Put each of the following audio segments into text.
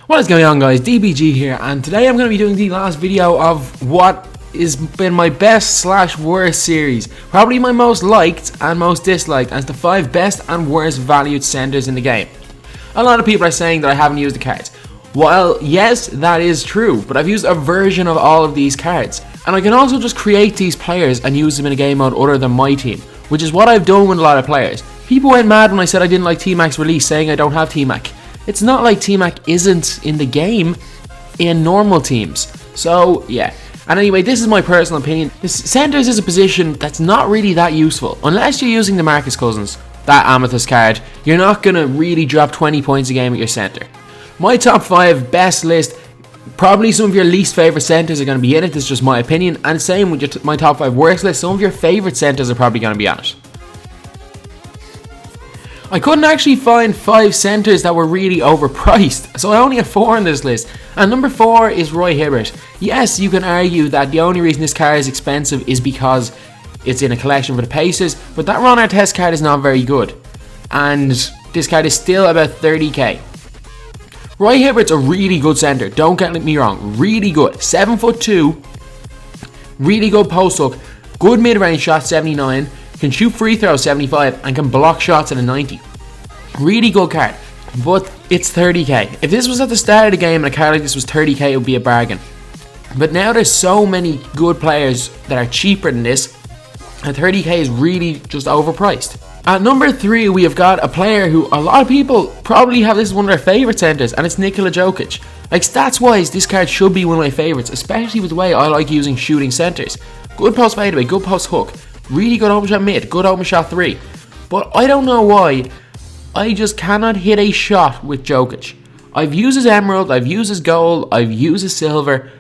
What is going on, guys? DBG here, and today I'm going to be doing the last video of what has been my best / worst series. Probably my most liked and most disliked as the 5 best and worst valued centers in the game. A lot of people are saying that I haven't used the cards. Well, yes, that is true, but I've used a version of all of these cards. And I can also just create these players and use them in a game mode other than MyTEAM, which is what I've done with a lot of players. People went mad when I said I didn't like T-Mac's release, saying I don't have T-Mac. It's not like T-Mac isn't in the game in normal teams. So, yeah. And anyway, this is my personal opinion. Centers is a position that's not really that useful. Unless you're using the Marcus Cousins, that Amethyst card, you're not going to really drop 20 points a game with your center. My top 5 best list, probably some of your least favourite centers are going to be in it. This is just my opinion. And same with my top 5 worst list, some of your favourite centers are probably going to be on it. I couldn't actually find 5 centers that were really overpriced, so I only have 4 on this list. And number 4 is Roy Hibbert. Yes, you can argue that the only reason this card is expensive is because it's in a collection for the Pacers, but that Ron Artest card is not very good. And this card is still about 30k. Roy Hibbert's a really good center, don't get me wrong, really good. 7'2", really good post hook, good mid-range shot 79, can shoot free throws 75, and can block shots at a 90. Really good card, but it's 30k. If this was at the start of the game and a card like this was 30k, it would be a bargain. But now there's so many good players that are cheaper than this, and 30k is really just overpriced. At number 3, we have got a player who a lot of people probably have this as one of their favourite centers, and it's Nikola Jokic. Like, stats wise, this card should be one of my favourites, especially with the way I like using shooting centers. Good post fadeaway, good post hook, really good open shot mid, good open shot 3. But I don't know why, I just cannot hit a shot with Jokic. I've used his emerald, I've used his gold, I've used his silver.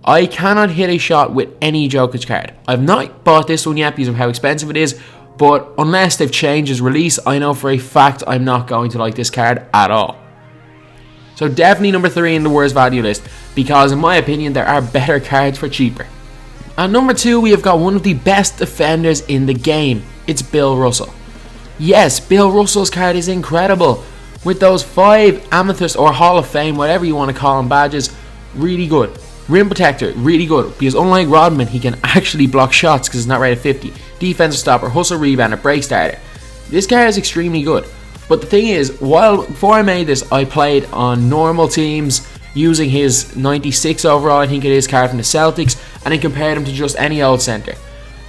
I cannot hit a shot with any Jokic card. I've not bought this one yet because of how expensive it is, but unless they've changed his release, I know for a fact I'm not going to like this card at all. So definitely number 3 in the worst value list, because in my opinion there are better cards for cheaper. At number 2, we have got one of the best defenders in the game. It's Bill Russell. Yes, Bill Russell's card is incredible. With those 5 Amethyst or Hall of Fame, whatever you want to call them, badges, really good. Rim protector, really good, because unlike Rodman, he can actually block shots because it's not rated 50. Defensive stopper, hustle rebounder, break starter. This card is extremely good. But the thing is, before I made this, I played on normal teams using his 96 overall, I think it is, card from the Celtics, and then compared him to just any old center.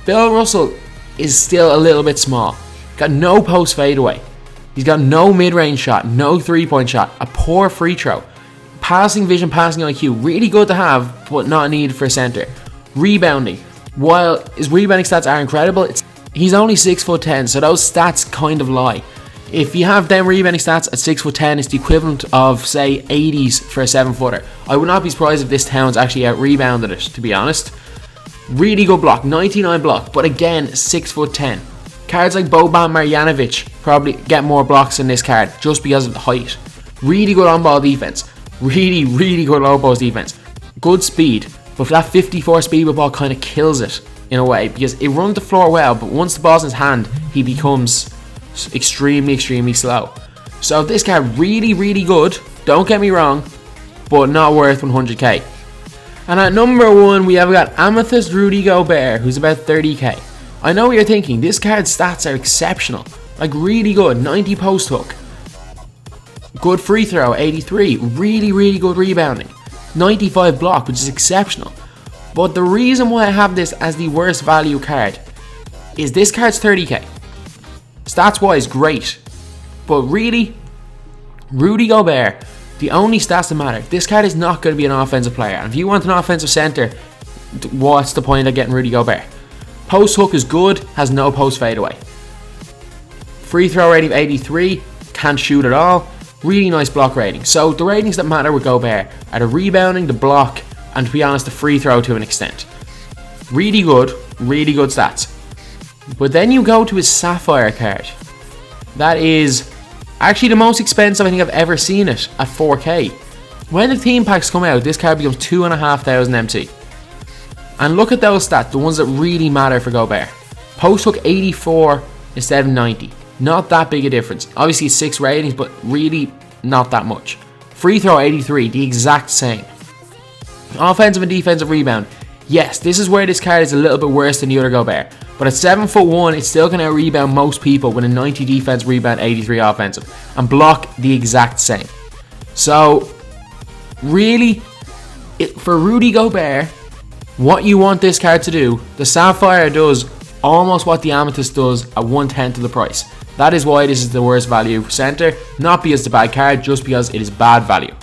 Bill Russell is still a little bit small. Got no post fadeaway. He's got no mid-range shot, no 3-point shot, a poor free throw. Passing vision, passing IQ, really good to have, but not needed for a center. Rebounding. While his rebounding stats are incredible, he's only 6'10", so those stats kind of lie. If you have them rebounding stats at 6'10", it's the equivalent of, say, 80s for a 7-footer. I would not be surprised if this town's actually out-rebounded it, to be honest. Really good block, 99 block, but again, 6'10". Cards like Boban Marjanovic probably get more blocks than this card, just because of the height. Really good on-ball defense. Really good low post defense. Good speed, but that 54 speed with ball kind of kills it in a way, because it runs the floor well, but once the ball's in his hand, he becomes extremely slow. So this card really good, don't get me wrong, but not worth 100k. And at number 1, we have got Amethyst Rudy Gobert, who's about 30k. I know what you're thinking, this card's stats are exceptional, like really good, 90 post hook. Good free throw, 83. Really good rebounding. 95 block, which is exceptional. But the reason why I have this as the worst value card is this card's 30k. Stats wise, great. But really, Rudy Gobert, the only stats that matter. This card is not going to be an offensive player. And if you want an offensive center, what's the point of getting Rudy Gobert? Post hook is good, has no post fadeaway. Free throw rating of 83, can't shoot at all. Really nice block rating. So the ratings that matter with Gobert are the rebounding, the block, and to be honest, the free throw to an extent. Really good stats. But then you go to his Sapphire card. That is actually the most expensive I think I've ever seen it, at 4k. When the team packs come out, this card becomes 2,500 MT. And look at those stats, the ones that really matter for Gobert. Post hook 84 instead of 90. Not that big a difference. Obviously it's 6 ratings, but really not that much. Free throw 83, the exact same. Offensive and defensive rebound. Yes, this is where this card is a little bit worse than the other Gobert. But at 7'1", it's still going to rebound most people with a 90 defense rebound, 83 offensive. And block the exact same. So, really, for Rudy Gobert, what you want this card to do, the Sapphire does almost what the Amethyst does at 1/10 of the price. That is why this is the worst value center, not because it's a bad card, just because it is bad value.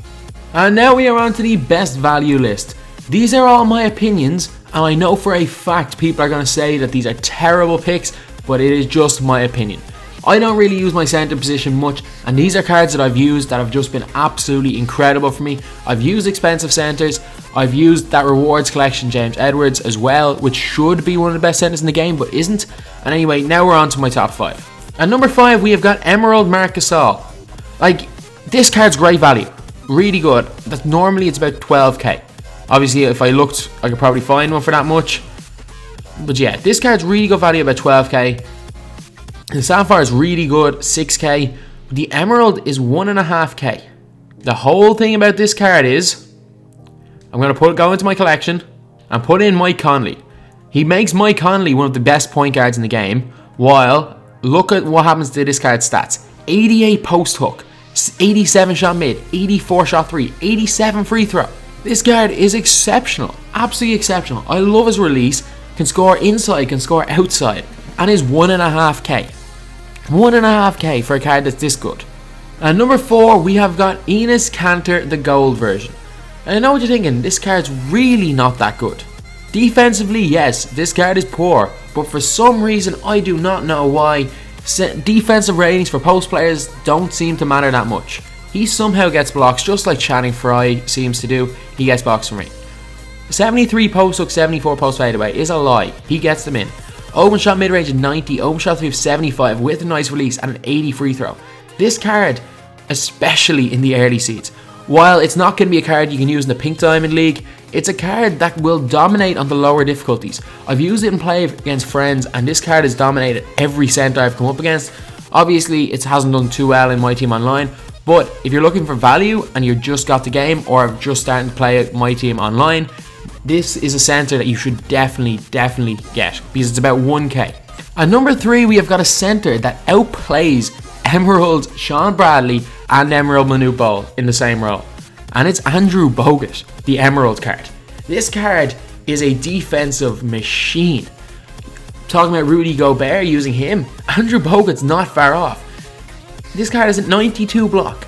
And now we are on to the best value list. These are all my opinions, and I know for a fact people are going to say that these are terrible picks, but it is just my opinion. I don't really use my center position much, and these are cards that I've used that have just been absolutely incredible for me. I've used expensive centers, I've used that rewards collection James Edwards as well, which should be one of the best centers in the game, but isn't. And anyway, now we're on to my top 5. At number 5, we have got Emerald Marc Gasol. Like, this card's great value. Really good. That's normally it's about 12k. Obviously, if I looked, I could probably find one for that much. But yeah, this card's really good value, about 12k. The Sapphire is really good, 6k. The Emerald is 1.5k. The whole thing about this card is, I'm going to go into my collection and put in Mike Conley. He makes Mike Conley one of the best point guards in the game, while look at what happens to this card's stats. 88 post hook, 87 shot mid, 84 shot 3, 87 free throw. This card is exceptional, absolutely exceptional. I love his release, can score inside, can score outside, and is 1.5k. 1.5k for a card that's this good. At number 4, we have got Enos Kanter, the gold version. And I know what you're thinking, this card's really not that good. Defensively, yes, this card is poor, but for some reason, I do not know why, defensive ratings for post players don't seem to matter that much. He somehow gets blocks, just like Channing Frye seems to do. He gets blocks for me. 73 post hook, 74 post fadeaway is a lie. He gets them in. Open shot mid range of 90, open shot 3 of 75 with a nice release and an 80 free throw. This card, especially in the early seeds, while it's not going to be a card you can use in the Pink Diamond League, it's a card that will dominate on the lower difficulties. I've used it in play against friends, and this card has dominated every center I've come up against. Obviously, it hasn't done too well in MyTEAM Online, but if you're looking for value and you just got the game or are just starting to play MyTEAM Online, this is a center that you should definitely get, because it's about 1k. At number 3, we have got a center that outplays Emerald Sean Bradley and Emerald Manute Bol in the same role. And it's Andrew Bogut, the Emerald card. This card is a defensive machine. Talking about Rudy Gobert using him, Andrew Bogut's not far off. This card is a 92 block,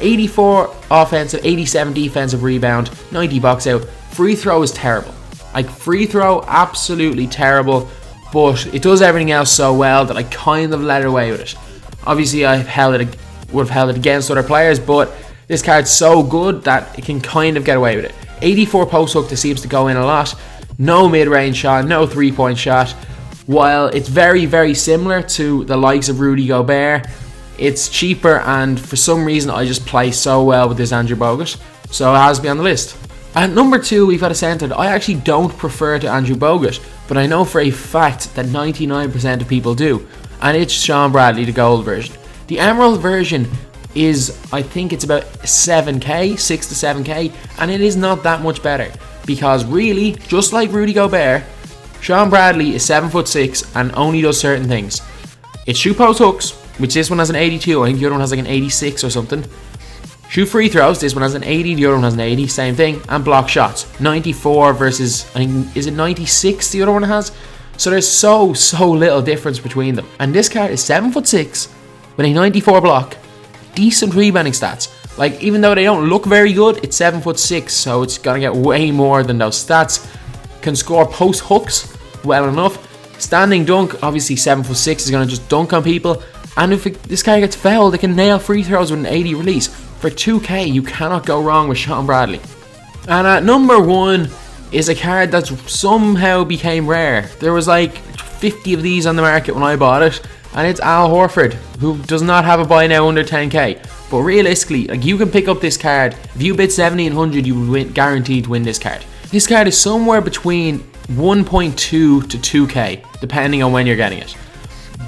84 offensive, 87 defensive rebound, 90 box out. Free throw is terrible. Like, free throw, absolutely terrible, but it does everything else so well that I kind of let it away with it. Obviously, would have held it against other players, but this card's so good that it can kind of get away with it. 84 post hook that seems to go in a lot. No mid-range shot, no three-point shot. While it's very similar to the likes of Rudy Gobert, it's cheaper, and for some reason I just play so well with this Andrew Bogut, so it has to be on the list. At number 2, we've got a center that I actually don't prefer to Andrew Bogut, but I know for a fact that 99% of people do, and it's Sean Bradley, the gold version. The emerald version is, I think it's about 7k, 6 to 7k, and it is not that much better, because really, just like Rudy Gobert, Sean Bradley is 7'6" and only does certain things. It's shoot post hooks, which this one has an 82, I think the other one has like an 86 or something. Shoot free throws, this one has an 80, the other one has an 80, same thing. And block shots, 94 versus, I think, is it 96 the other one has? So there's so little difference between them. And this card is 7'6" with a 94 block, decent rebounding stats. Like, even though they don't look very good, it's 7'6", so it's gonna get way more than those stats. Can score post hooks well enough. Standing dunk, obviously 7'6" is gonna just dunk on people. And if this guy gets fouled, they can nail free throws with an 80 release. For 2k, you cannot go wrong with Sean Bradley. And at number 1 is a card that somehow became rare. There was like 50 of these on the market when I bought it, and it's Al Horford, who does not have a buy now under 10k. But realistically, like, you can pick up this card. If you bid 70 and 100, you would guaranteed to win this card. This card is somewhere between 1.2 to 2k, depending on when you're getting it.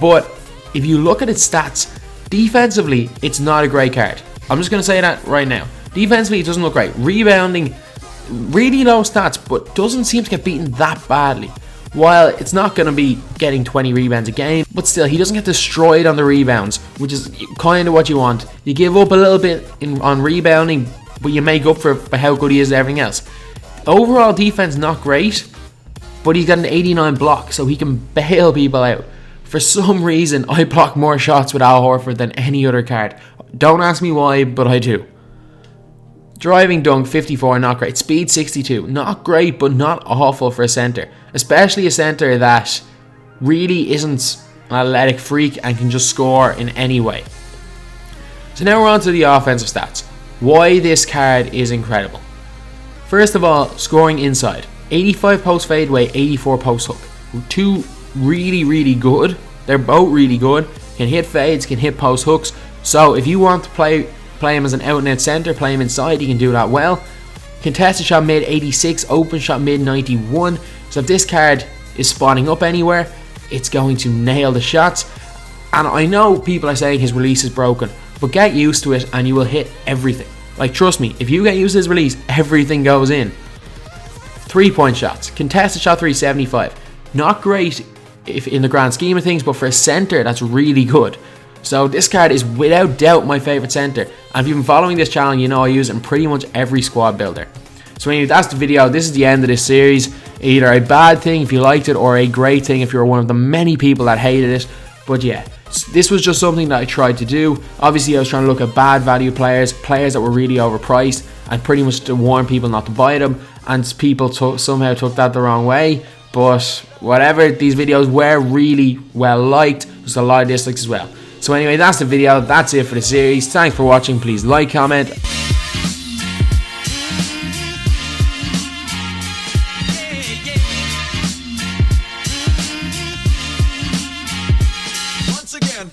But if you look at its stats, defensively, it's not a great card. I'm just going to say that right now. Defensively, it doesn't look great. Rebounding, really low stats, but doesn't seem to get beaten that badly. While it's not going to be getting 20 rebounds a game, but still, he doesn't get destroyed on the rebounds, which is kind of what you want. You give up a little bit on rebounding, but you make up for it by how good he is at everything else. Overall defense, not great, but he's got an 89 block, so he can bail people out. For some reason, I block more shots with Al Horford than any other card. Don't ask me why, but I do. Driving dunk, 54, not great. Speed, 62, not great, but not awful for a center. Especially a center that really isn't an athletic freak and can just score in any way. So now we're on to the offensive stats. Why this card is incredible. First of all, scoring inside. 85 post fadeaway, 84 post hook. Two really good. They're both really good. Can hit fades, can hit post hooks. So if you want to play him as an out and out center, play him inside, he can do that well. Contested shot mid 86, open shot mid 91. So if this card is spotting up anywhere, it's going to nail the shots. And I know people are saying his release is broken, but get used to it and you will hit everything. Like, trust me, if you get used to his release, everything goes in. 3-point shots. Contested shot 375. Not great if in the grand scheme of things, but for a center, that's really good. So this card is without doubt my favourite center. And if you've been following this channel, you know I use it in pretty much every squad builder. So anyway, that's the video. This is the end of this series. Either a bad thing if you liked it, or a great thing if you're one of the many people that hated it. But yeah, this was just something that I tried to do. Obviously, I was trying to look at bad value players that were really overpriced, and pretty much to warn people not to buy them. And people somehow took that the wrong way. But whatever, these videos were really well liked. There's a lot of dislikes as well. So anyway, that's the video. That's it for the series. Thanks for watching. Please like, comment. Once again.